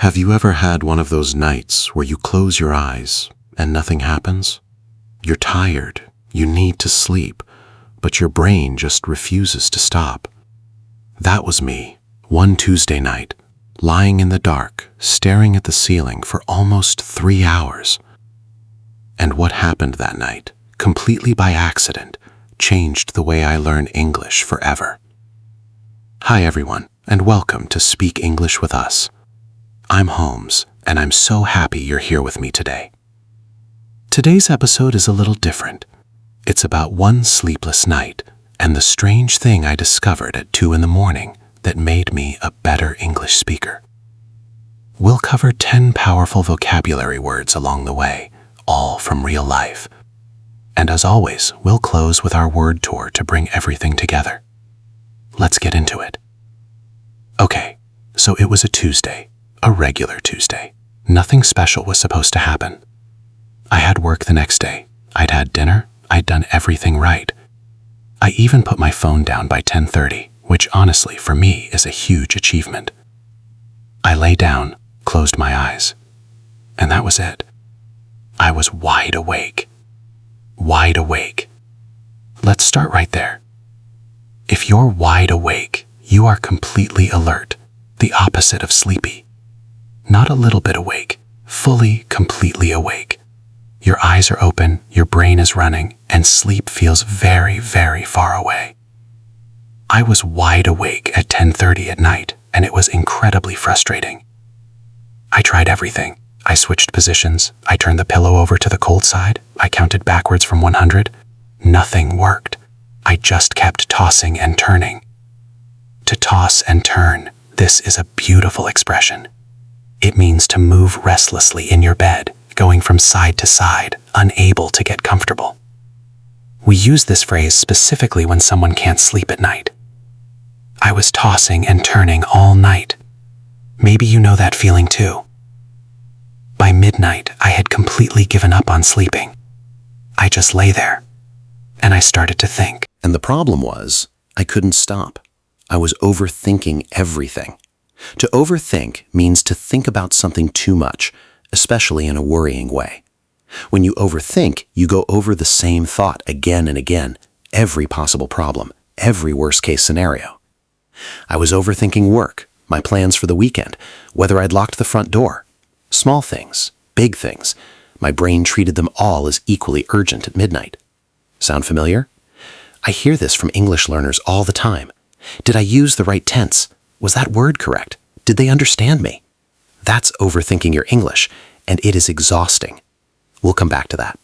Have you ever had one of those nights where you close your eyes and nothing happens? You're tired, you need to sleep, but your brain just refuses to stop. That was me, one Tuesday night, lying in the dark, staring at the ceiling for almost 3 hours. And what happened that night, completely by accident, changed the way I learn English forever. Hi everyone, and welcome to Speak English with Us. I'm Holmes, and I'm so happy you're here with me today. Today's episode is a little different. It's about one sleepless night and the strange thing I discovered at 2 in the morning that made me a better English speaker. We'll cover 10 powerful vocabulary words along the way, all from real life. And as always, we'll close with our word tour to bring everything together. Let's get into it. Okay, so it was a Tuesday. A regular Tuesday. Nothing special was supposed to happen. I had work the next day. I'd had dinner. I'd done everything right. I even put my phone down by 10:30, which honestly for me is a huge achievement. I lay down, closed my eyes, and that was it. I was wide awake. Wide awake. Let's start right there. If you're wide awake, you are completely alert, the opposite of sleepy. Not a little bit awake, fully, completely awake. Your eyes are open, your brain is running, and sleep feels very, very far away. I was wide awake at 10:30 at night, and it was incredibly frustrating. I tried everything. I switched positions. I turned the pillow over to the cold side. I counted backwards from 100. Nothing worked. I just kept tossing and turning. To toss and turn, this is a beautiful expression. It means to move restlessly in your bed, going from side to side, unable to get comfortable. We use this phrase specifically when someone can't sleep at night. I was tossing and turning all night. Maybe you know that feeling too. By midnight, I had completely given up on sleeping. I just lay there, and I started to think. And the problem was, I couldn't stop. I was overthinking everything. To overthink means to think about something too much, especially in a worrying way. When you overthink, you go over the same thought again and again, every possible problem, every worst-case scenario. I was overthinking work, my plans for the weekend, whether I'd locked the front door. Small things, big things. My brain treated them all as equally urgent at midnight. Sound familiar? I hear this from English learners all the time. Did I use the right tense? Was that word correct? Did they understand me? That's overthinking your English, and it is exhausting. We'll come back to that.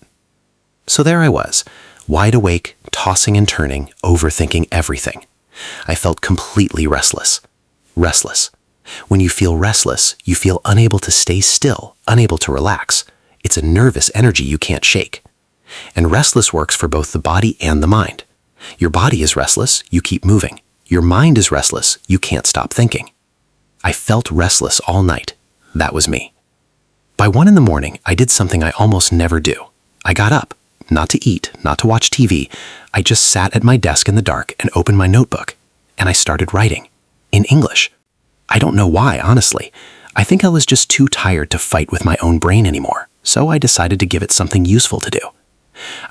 So there I was, wide awake, tossing and turning, overthinking everything. I felt completely restless. Restless. When you feel restless, you feel unable to stay still, unable to relax. It's a nervous energy you can't shake. And restless works for both the body and the mind. Your body is restless, you keep moving. Your mind is restless, you can't stop thinking. I felt restless all night. That was me. By 1 in the morning, I did something I almost never do. I got up, not to eat, not to watch TV. I just sat at my desk in the dark and opened my notebook, and I started writing. In English. I don't know why, honestly. I think I was just too tired to fight with my own brain anymore, so I decided to give it something useful to do.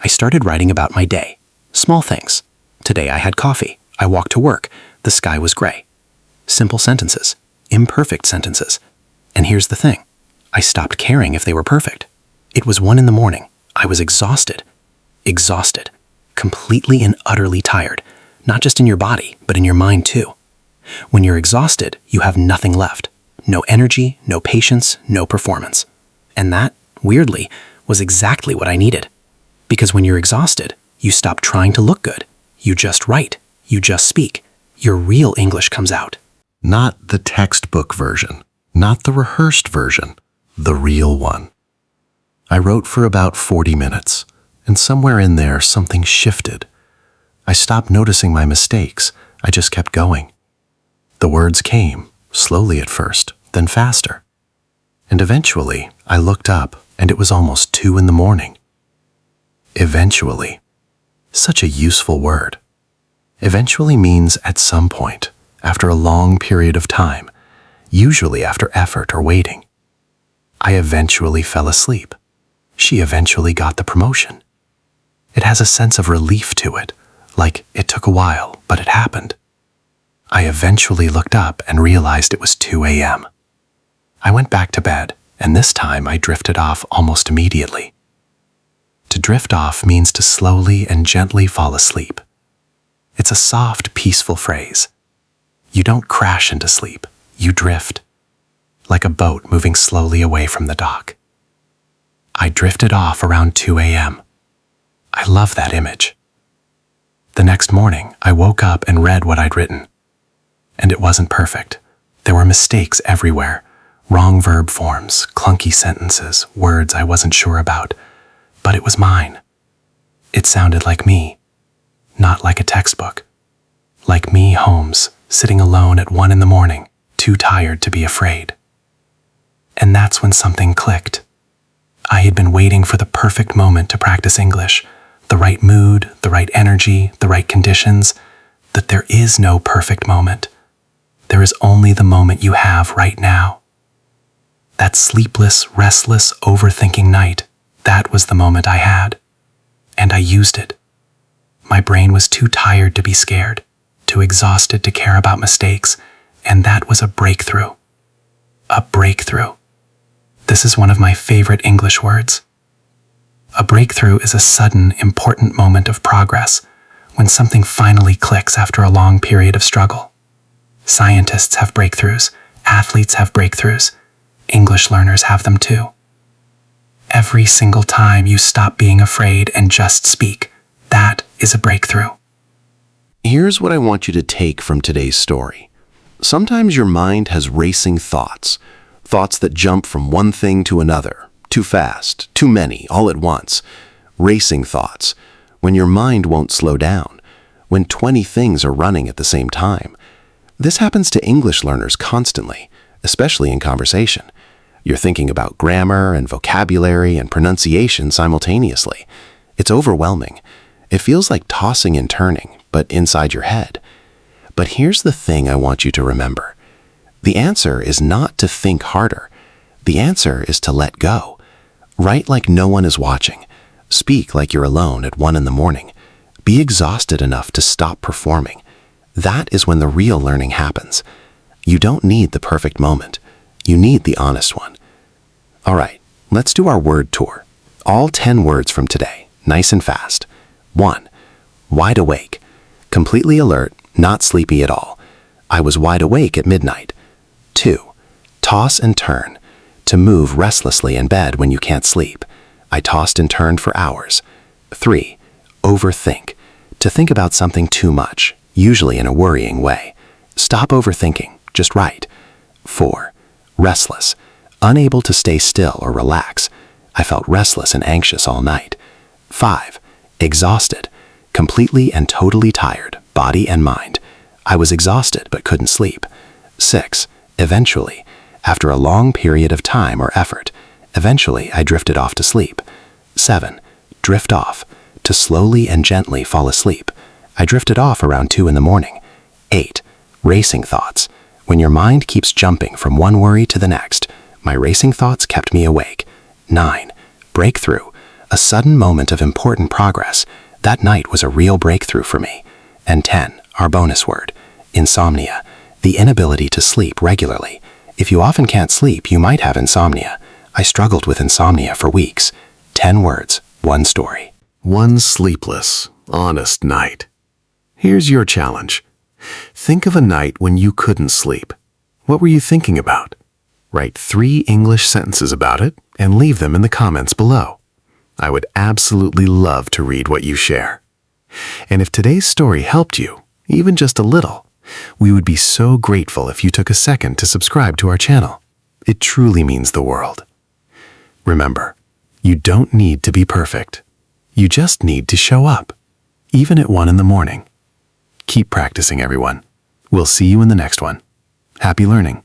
I started writing about my day. Small things. Today I had coffee. I walked to work. The sky was gray. Simple sentences. Imperfect sentences. And here's the thing. I stopped caring if they were perfect. It was 1 in the morning. I was exhausted. Exhausted. Completely and utterly tired. Not just in your body, but in your mind too. When you're exhausted, you have nothing left. No energy, no patience, no performance. And that, weirdly, was exactly what I needed. Because when you're exhausted, you stop trying to look good. You just write. You just speak. Your real English comes out. Not the textbook version, not the rehearsed version, the real one. I wrote for about 40 minutes, and somewhere in there something shifted. I stopped noticing my mistakes. I just kept going. The words came, slowly at first, then faster. And eventually, I looked up, and it was almost 2 in the morning. Eventually. Such a useful word. Eventually means at some point, after a long period of time. usually after effort or waiting. I eventually fell asleep. She eventually got the promotion. It has a sense of relief to it, like it took a while, but it happened. I eventually looked up and realized it was 2 a.m. I went back to bed, and this time I drifted off almost immediately. To drift off means to slowly and gently fall asleep. It's a soft, peaceful phrase. You don't crash into sleep, you drift, like a boat moving slowly away from the dock. I drifted off around 2 a.m. I love that image. The next morning, I woke up and read what I'd written. And it wasn't perfect. There were mistakes everywhere. Wrong verb forms, clunky sentences, words I wasn't sure about. But it was mine. It sounded like me, not like a textbook. Like me, Holmes, sitting alone at 1 in the morning, too tired to be afraid. And that's when something clicked. I had been waiting for the perfect moment to practice English, the right mood, the right energy, the right conditions, that there is no perfect moment. There is only the moment you have right now. That sleepless, restless, overthinking night, that was the moment I had. And I used it. My brain was too tired to be scared, too exhausted to care about mistakes, and that was a breakthrough. A breakthrough. This is one of my favorite English words. A breakthrough is a sudden, important moment of progress, when something finally clicks after a long period of struggle. Scientists have breakthroughs, athletes have breakthroughs, English learners have them too. Every single time you stop being afraid and just speak, that is a breakthrough. Here's what I want you to take from today's story. Sometimes your mind has racing thoughts, thoughts that jump from one thing to another, too fast, too many, all at once. Racing thoughts, when your mind won't slow down, when 20 things are running at the same time. This happens to English learners constantly, especially in conversation. You're thinking about grammar and vocabulary and pronunciation simultaneously. It's overwhelming. It feels like tossing and turning, but inside your head. But here's the thing I want you to remember. The answer is not to think harder. The answer is to let go. Write like no one is watching. Speak like you're alone at 1 in the morning. Be exhausted enough to stop performing. That is when the real learning happens. You don't need the perfect moment. You need the honest one. All right, let's do our word tour. All 10 words from today, nice and fast. 1. Wide awake. Completely alert, not sleepy at all. I was wide awake at midnight. 2. Toss and turn. To move restlessly in bed when you can't sleep. I tossed and turned for hours. 3. Overthink. To think about something too much, usually in a worrying way. Stop overthinking, just write. 4. Restless. Unable to stay still or relax. I felt restless and anxious all night. 5. Exhausted. Completely and totally tired, body and mind. I was exhausted but couldn't sleep. 6. Eventually. After a long period of time or effort, eventually I drifted off to sleep. 7. Drift off. To slowly and gently fall asleep. I drifted off around 2 in the morning. 8. Racing thoughts. When your mind keeps jumping from one worry to the next, my racing thoughts kept me awake. 9. Breakthrough. A sudden moment of important progress. That night was a real breakthrough for me. And 10. Our bonus word. Insomnia. The inability to sleep regularly. If you often can't sleep, you might have insomnia. I struggled with insomnia for weeks. 10 words, 1 story. One sleepless, honest night. Here's your challenge. Think of a night when you couldn't sleep. What were you thinking about? Write 3 English sentences about it and leave them in the comments below. I would absolutely love to read what you share. And if today's story helped you, even just a little, we would be so grateful if you took a second to subscribe to our channel. It truly means the world. Remember, you don't need to be perfect. You just need to show up, even at 1 in the morning. Keep practicing, everyone. We'll see you in the next one. Happy learning.